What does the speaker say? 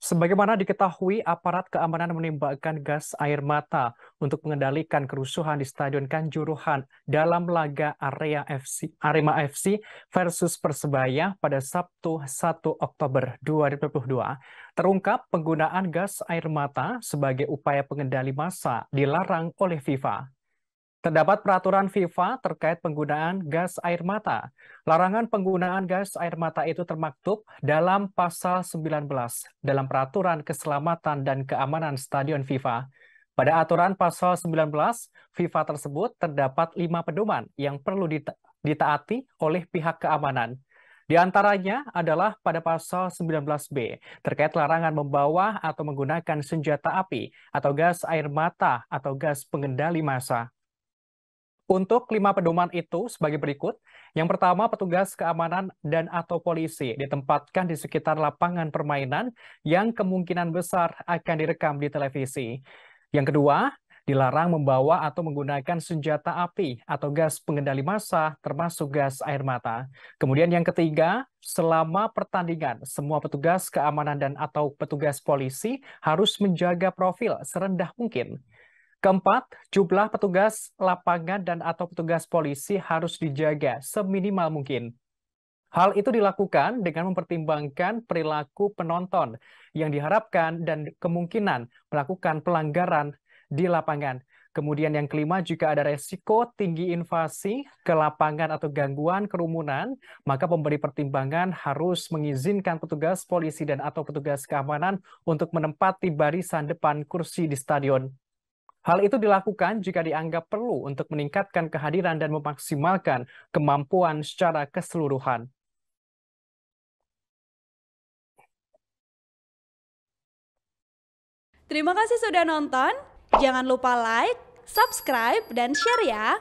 Sebagaimana diketahui, aparat keamanan menembakkan gas air mata untuk mengendalikan kerusuhan di Stadion Kanjuruhan dalam laga Arema FC versus Persebaya pada Sabtu 1 Oktober 2022. Terungkap penggunaan gas air mata sebagai upaya pengendali massa dilarang oleh FIFA. Terdapat peraturan FIFA terkait penggunaan gas air mata. Larangan penggunaan gas air mata itu termaktub dalam pasal 19 dalam Peraturan Keselamatan dan Keamanan Stadion FIFA. Pada aturan pasal 19 FIFA tersebut terdapat 5 pedoman yang perlu ditaati oleh pihak keamanan. Di antaranya adalah pada pasal 19B terkait larangan membawa atau menggunakan senjata api atau gas air mata atau gas pengendali massa. Untuk 5 pedoman itu sebagai berikut. Yang pertama, petugas keamanan dan atau polisi ditempatkan di sekitar lapangan permainan yang kemungkinan besar akan direkam di televisi. Yang kedua, dilarang membawa atau menggunakan senjata api atau gas pengendali massa termasuk gas air mata. Kemudian yang ketiga, selama pertandingan, semua petugas keamanan dan atau petugas polisi harus menjaga profil serendah mungkin. Keempat, jumlah petugas lapangan dan atau petugas polisi harus dijaga seminimal mungkin. Hal itu dilakukan dengan mempertimbangkan perilaku penonton yang diharapkan dan kemungkinan melakukan pelanggaran di lapangan. Kemudian yang kelima, jika ada resiko tinggi invasi ke lapangan atau gangguan kerumunan, maka pemberi pertimbangan harus mengizinkan petugas polisi dan atau petugas keamanan untuk menempati barisan depan kursi di stadion. Hal itu dilakukan jika dianggap perlu untuk meningkatkan kehadiran dan memaksimalkan kemampuan secara keseluruhan. Terima kasih sudah nonton. Jangan lupa like, subscribe, dan share ya.